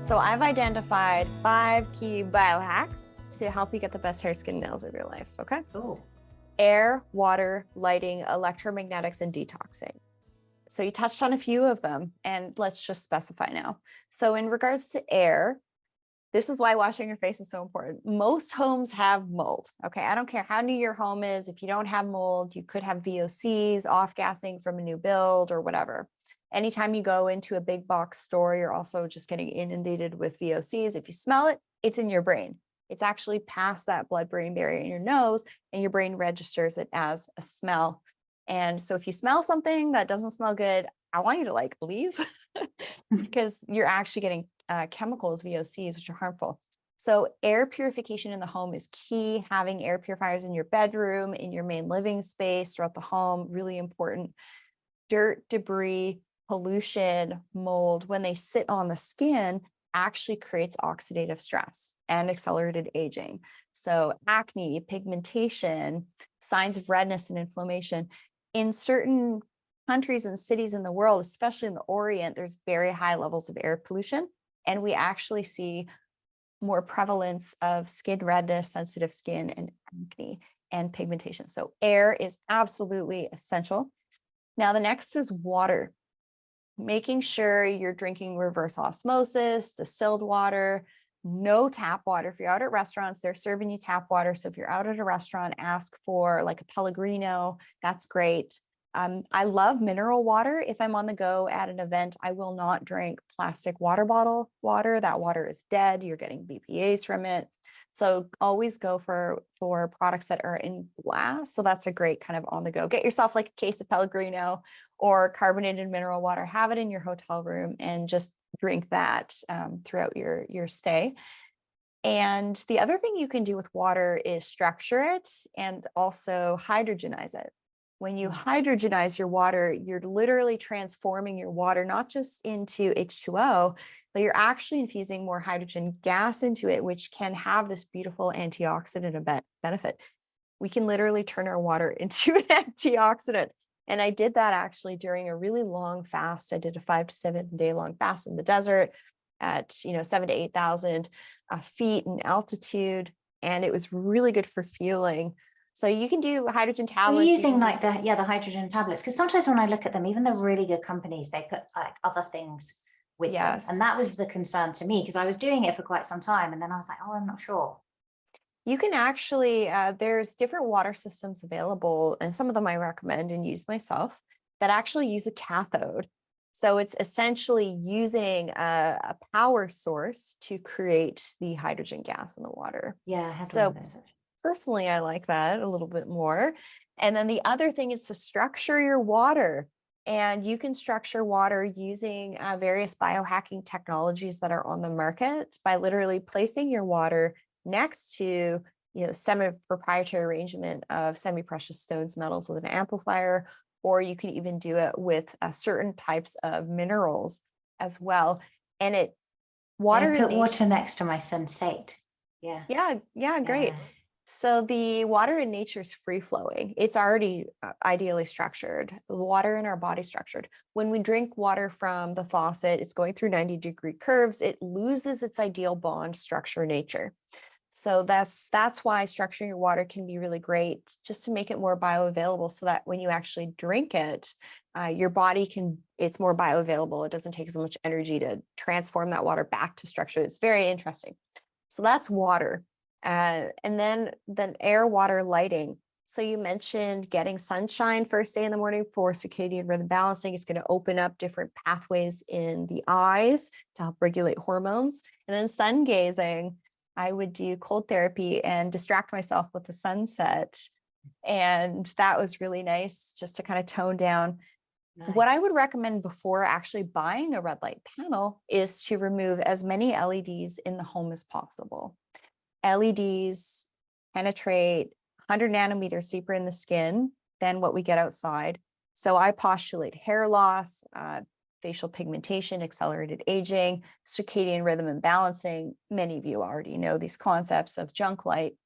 So I've identified 5 key biohacks to help you get the best hair, skin, nails of your life, okay? Oh, Air, water, lighting, electromagnetics, and detoxing. So you touched on a few of them, and let's just specify now. So in regards to air, this is why washing your face is so important. Most homes have mold, okay? I don't care how new your home is. If you don't have mold, you could have VOCs, off-gassing from a new build or whatever. Anytime you go into a big box store, you're also just getting inundated with VOCs. If you smell it, it's in your brain. It's actually past that blood-brain barrier in your nose, and your brain registers it as a smell. And so if you smell something that doesn't smell good, I want you to leave because you're actually getting chemicals, VOCs, which are harmful. So air purification in the home is key. Having air purifiers in your bedroom, in your main living space, throughout the home, really important. Dirt, debris, pollution, mold, when they sit on the skin, actually creates oxidative stress and accelerated aging. So acne, pigmentation, signs of redness and inflammation. In certain countries and cities in the world, especially in the Orient, there's very high levels of air pollution. And we actually see more prevalence of skin redness, sensitive skin, and acne and pigmentation. So air is absolutely essential. Now, the next is water. Making sure you're drinking reverse osmosis, distilled water, no tap water. If you're out at restaurants, they're serving you tap water. So if you're out at a restaurant, ask for like a Pellegrino. That's great. I love mineral water. If I'm on the go at an event, I will not drink plastic water bottle water. That water is dead. You're getting BPAs from it. So always go for products that are in glass. So that's a great kind of on the go. Get yourself like a case of Pellegrino or carbonated mineral water, have it in your hotel room and just drink that throughout your stay. And the other thing you can do with water is structure it and also hydrogenize it. When you hydrogenize your water, you're literally transforming your water, not just into H2O, but you're actually infusing more hydrogen gas into it, which can have this beautiful antioxidant benefit. We can literally turn our water into an antioxidant. And I did that actually during a really long fast. I did a 5 to 7 day long fast in the desert at 7,000 to 8,000 feet in altitude. And it was really good for fueling. So you can do hydrogen tablets. We're using like the hydrogen tablets, because sometimes when I look at them, even the really good companies, they put like other things with them. And that was the concern to me, because I was doing it for quite some time. And then I was like, oh, I'm not sure. You can actually, there's different water systems available, and some of them I recommend and use myself, that actually use a cathode. So it's essentially using a power source to create the hydrogen gas in the water. Yeah, I had so one of those. Personally, I like that a little bit more. And then the other thing is to structure your water. And you can structure water using various biohacking technologies that are on the market by literally placing your water next to semi-proprietary arrangement of semi-precious stones, metals with an amplifier, or you can even do it with certain types of minerals as well. And water. I put water next to my Sensate. Yeah, great. So the water in nature is free flowing. It's already ideally structured. The water in our body structured. When we drink water from the faucet, it's going through 90-degree curves. It loses its ideal bond structure nature. So that's why structuring your water can be really great, just to make it more bioavailable, so that when you actually drink it, your body it's more bioavailable. It doesn't take as much energy to transform that water back to structure. It's very interesting. So that's water. And then air, water, lighting. So you mentioned getting sunshine first day in the morning for circadian rhythm balancing. It's going to open up different pathways in the eyes to help regulate hormones. And then sun gazing, I would do cold therapy and distract myself with the sunset. And that was really nice, just to kind of tone down. Nice. What I would recommend before actually buying a red light panel is to remove as many LEDs in the home as possible. LEDs penetrate 100 nanometers deeper in the skin than what we get outside. So I postulate hair loss, facial pigmentation, accelerated aging, circadian rhythm imbalancing. Many of you already know these concepts of junk light.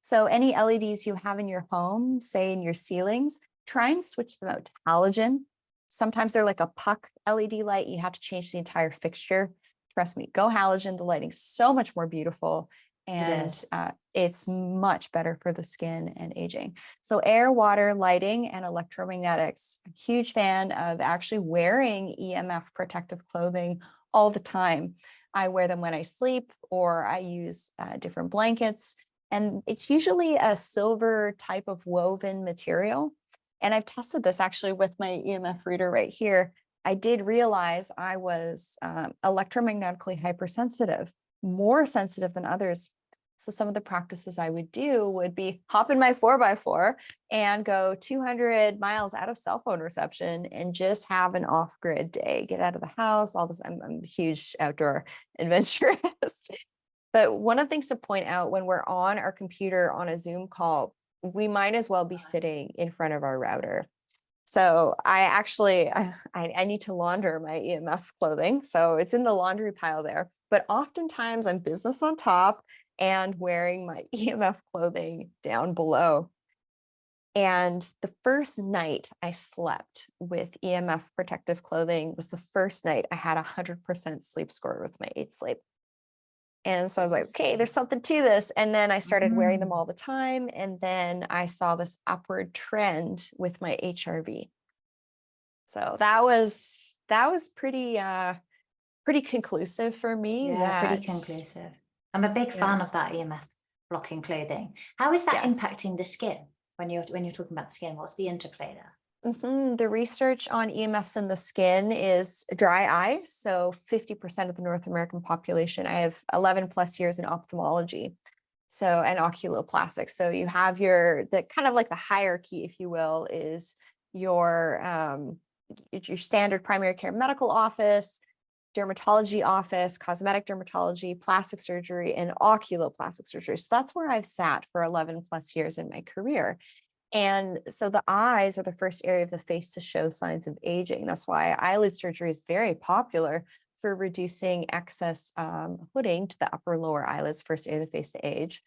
So any LEDs you have in your home, say in your ceilings, try and switch them out to halogen. Sometimes they're like a puck LED light. You have to change the entire fixture. trust me, go halogen. The lighting's so much more beautiful. And it's much better for the skin and aging. So air, water, lighting, and electromagnetics. I'm a huge fan of actually wearing EMF protective clothing all the time. I wear them when I sleep, or I use different blankets. And it's usually a silver type of woven material. And I've tested this actually with my EMF reader right here. I did realize I was electromagnetically hypersensitive, more sensitive than others. So some of the practices I would do would be hop in my 4x4 and go 200 miles out of cell phone reception and just have an off-grid day, get out of the house, all this. I'm a huge outdoor adventurist. But one of the things to point out when we're on our computer on a Zoom call, we might as well be sitting in front of our router. So I need to launder my EMF clothing. So it's in the laundry pile there. But oftentimes I'm business on top and wearing my EMF clothing down below. And the first night I slept with EMF protective clothing was the first night I had 100% sleep score with my 8 sleep. And so I was like, okay, there's something to this. And then I started wearing them all the time. And then I saw this upward trend with my HRV. So that was pretty conclusive for me. Yeah, pretty conclusive. I'm a big fan of that EMF blocking clothing. How is that impacting the skin when you're talking about the skin? What's the interplay there? The research on EMFs in the skin is dry eye. So 50% of the North American population, I have 11 plus years in ophthalmology. So, and oculoplastics. So you have the kind of like the hierarchy, if you will, is your standard primary care medical office, dermatology office, cosmetic dermatology, plastic surgery, and oculoplastic surgery. So that's where I've sat for 11 plus years in my career. And so the eyes are the first area of the face to show signs of aging. That's why eyelid surgery is very popular for reducing excess hooding to the upper lower eyelids, first area of the face to age.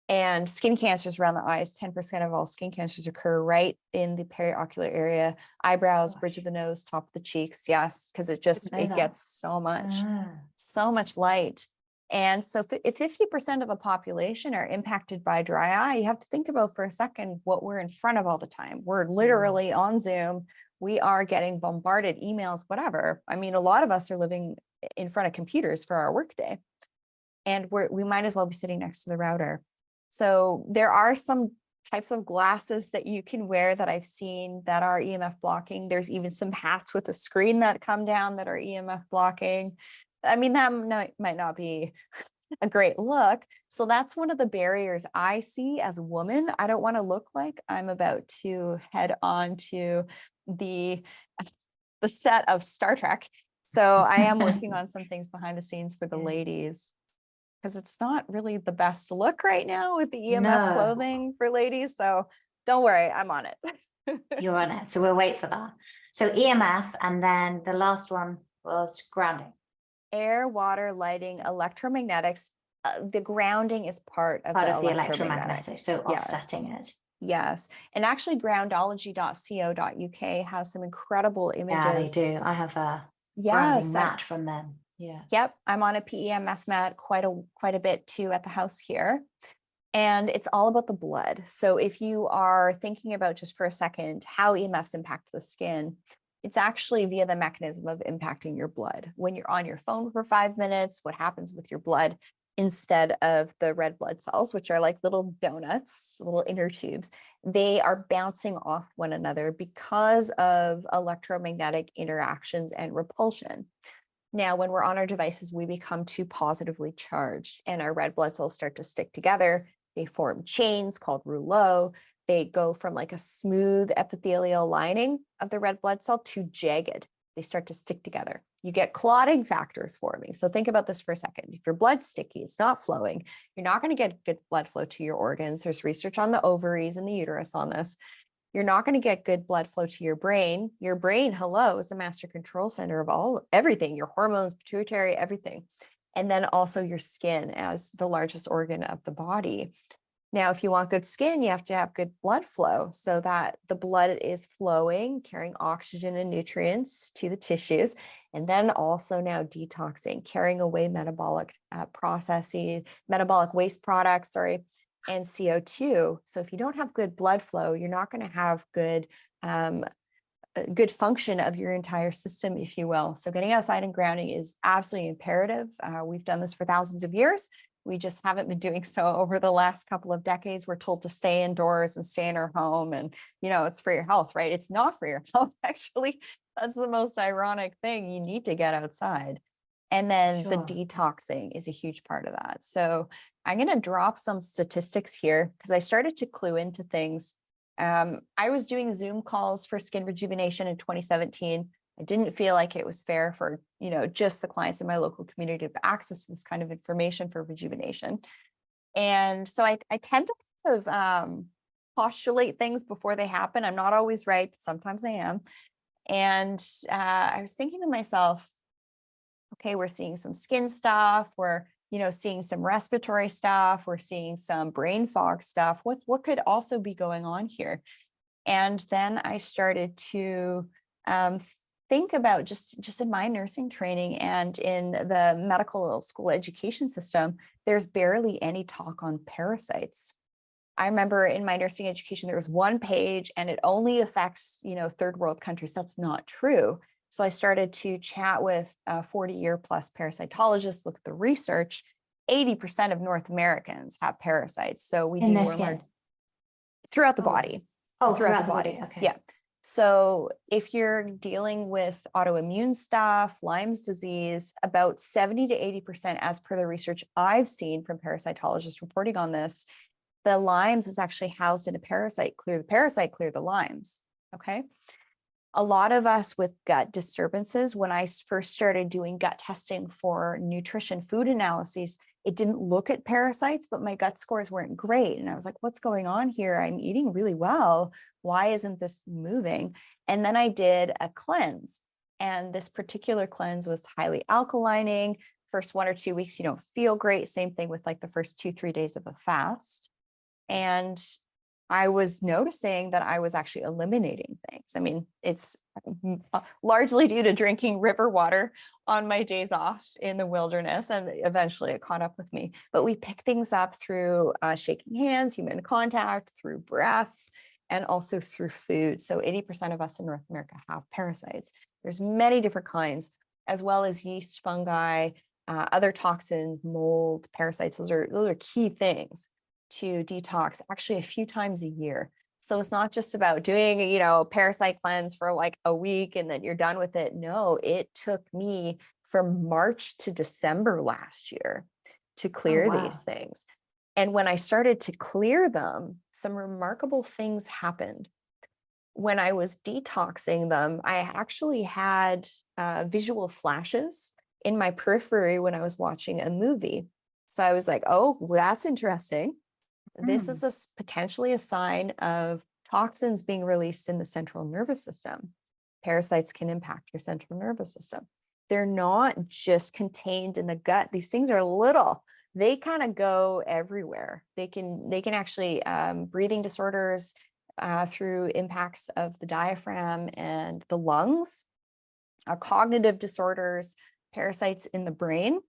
And skin cancers around the eyes, 10% of all skin cancers occur right in the periocular area, eyebrows, bridge of the nose, top of the cheeks. Yes, because it gets so much light. And so if 50% of the population are impacted by dry eye, you have to think about for a second what we're in front of all the time. We're literally on Zoom. We are getting bombarded, emails, whatever. I mean, a lot of us are living in front of computers for our workday, and we might as well be sitting next to the router. So there are some types of glasses that you can wear that I've seen that are EMF blocking. There's even some hats with a screen that come down that are EMF blocking. I mean, that might not be a great look. So that's one of the barriers I see as a woman. I don't want to look like I'm about to head on to the set of Star Trek. So I am working on some things behind the scenes for the ladies, because it's not really the best look right now with the EMF clothing for ladies. So don't worry, I'm on it. You're on it. So we'll wait for that. So EMF, and then the last one was grounding. Air, water, lighting, electromagnetics. The grounding is part of the electromagnetics. So offsetting it. Yes. And actually groundology.co.uk has some incredible images. Yeah, they do. I have a grounding mat from them. Yeah. Yep. I'm on a PEMF mat quite a bit too at the house here. And it's all about the blood. So if you are thinking about, just for a second, how EMFs impact the skin, it's actually via the mechanism of impacting your blood. When you're on your phone for 5 minutes, what happens with your blood? Instead of the red blood cells, which are like little donuts, little inner tubes, they are bouncing off one another because of electromagnetic interactions and repulsion. Now, when we're on our devices, we become too positively charged and our red blood cells start to stick together. They form chains called rouleaux. They go from like a smooth epithelial lining of the red blood cell to jagged. They start to stick together. You get clotting factors forming. So think about this for a second. If your blood's sticky, it's not flowing, you're not going to get good blood flow to your organs. There's research on the ovaries and the uterus on this. You're not going to get good blood flow to your brain. Your brain, hello, is the master control center of everything, your hormones, pituitary, everything. And then also your skin as the largest organ of the body. Now, if you want good skin, you have to have good blood flow so that the blood is flowing, carrying oxygen and nutrients to the tissues, and then also now detoxing, carrying away metabolic processes, metabolic waste products, and CO2. So if you don't have good blood flow, you're not going to have good function of your entire system, if you will. So getting outside and grounding is absolutely imperative. We've done this for thousands of years. We just haven't been doing so over the last couple of decades. We're told to stay indoors and stay in our home, and it's for your health, right? It's not for your health, actually. That's the most ironic thing. You need to get outside. And then the detoxing is a huge part of that. So I'm going to drop some statistics here because I started to clue into things. I was doing Zoom calls for skin rejuvenation in 2017. I didn't feel like it was fair for, just the clients in my local community to access this kind of information for rejuvenation. And so I tend to kind of postulate things before they happen. I'm not always right, but sometimes I am. And I was thinking to myself, okay, we're seeing some skin stuff. We're seeing some respiratory stuff. We're seeing some brain fog stuff. What could also be going on here? And then I started to think about just in my nursing training and in the medical school education system, there's barely any talk on parasites. I remember in my nursing education, there was one page and it only affects, third world countries. That's not true. So I started to chat with 40-year plus parasitologists, look at the research. 80% of North Americans have parasites. So we in do their more skin throughout the body. Throughout the body. Okay. Yeah. So if you're dealing with autoimmune stuff, Lyme's disease, about 70 to 80%, as per the research I've seen from parasitologists reporting on this, the Lyme's is actually housed in a parasite. Clear the parasite, clear the Lyme's. Okay. A lot of us with gut disturbances, when I first started doing gut testing for nutrition food analyses, it didn't look at parasites, but my gut scores weren't great. And I was like, what's going on here? I'm eating really well. Why isn't this moving? And then I did a cleanse. And this particular cleanse was highly alkalining. First 1 or 2 weeks, you don't feel great. Same thing with like the first 2-3 days of a fast. And I was noticing that I was actually eliminating things. I mean, it's largely due to drinking river water on my days off in the wilderness, and eventually it caught up with me. But we pick things up through shaking hands, human contact, through breath, and also through food. So 80% of us in North America have parasites. There's many different kinds, as well as yeast, fungi, other toxins, mold, parasites. Those are key things to detox actually a few times a year. So it's not just about doing, a parasite cleanse for like a week and then you're done with it. No, it took me from March to December last year to clear these things. And when I started to clear them, some remarkable things happened. When I was detoxing them, I actually had visual flashes in my periphery when I was watching a movie. So I was like, oh, well, that's interesting. This is potentially a sign of toxins being released in the central nervous system. Parasites can impact your central nervous system. They're not just contained in the gut. These things are little. They kind of go everywhere. They can actually breathing disorders through impacts of the diaphragm and the lungs, cognitive disorders, parasites in the brain,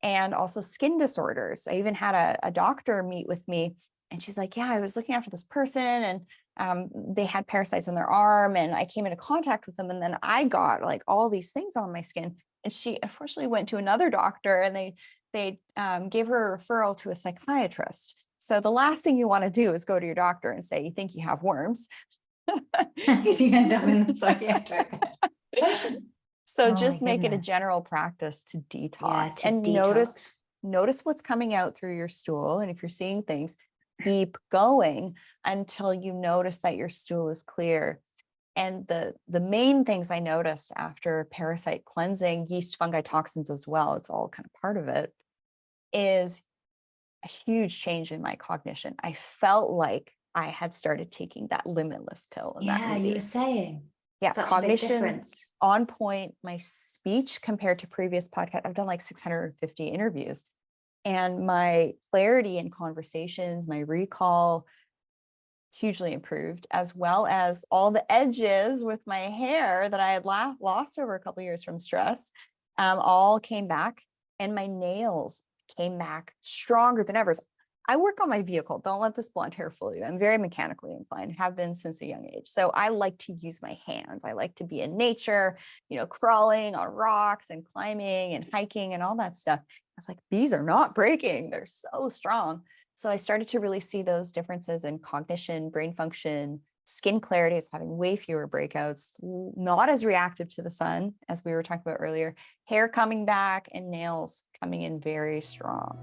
and also skin disorders. I even had a doctor meet with me and she's like, yeah, I was looking after this person and they had parasites on their arm and I came into contact with them and then I got like all these things on my skin. And she unfortunately went to another doctor and they gave her a referral to a psychiatrist. So the last thing you want to do is go to your doctor and say, you think you have worms. Because you end up in the psychiatric. So just make it a general practice to detox and notice what's coming out through your stool. And if you're seeing things, keep going until you notice that your stool is clear. And the main things I noticed after parasite cleansing, yeast, fungi, toxins as well, it's all kind of part of it, is a huge change in my cognition. I felt like I had started taking that limitless pill in that movie. You were saying. Yeah, such cognition a big difference. On point. My speech compared to previous podcasts, I've done like 650 interviews. And my clarity in conversations, my recall, hugely improved, as well as all the edges with my hair that I had lost over a couple of years from stress, all came back, and my nails came back stronger than ever. I work on my vehicle. Don't let this blonde hair fool you. I'm very mechanically inclined, have been since a young age. So I like to use my hands. I like to be in nature, crawling on rocks and climbing and hiking and all that stuff. I was like, these are not breaking. They're so strong. So I started to really see those differences in cognition, brain function, skin clarity. Is having way fewer breakouts, not as reactive to the sun as we were talking about earlier, hair coming back, and nails coming in very strong.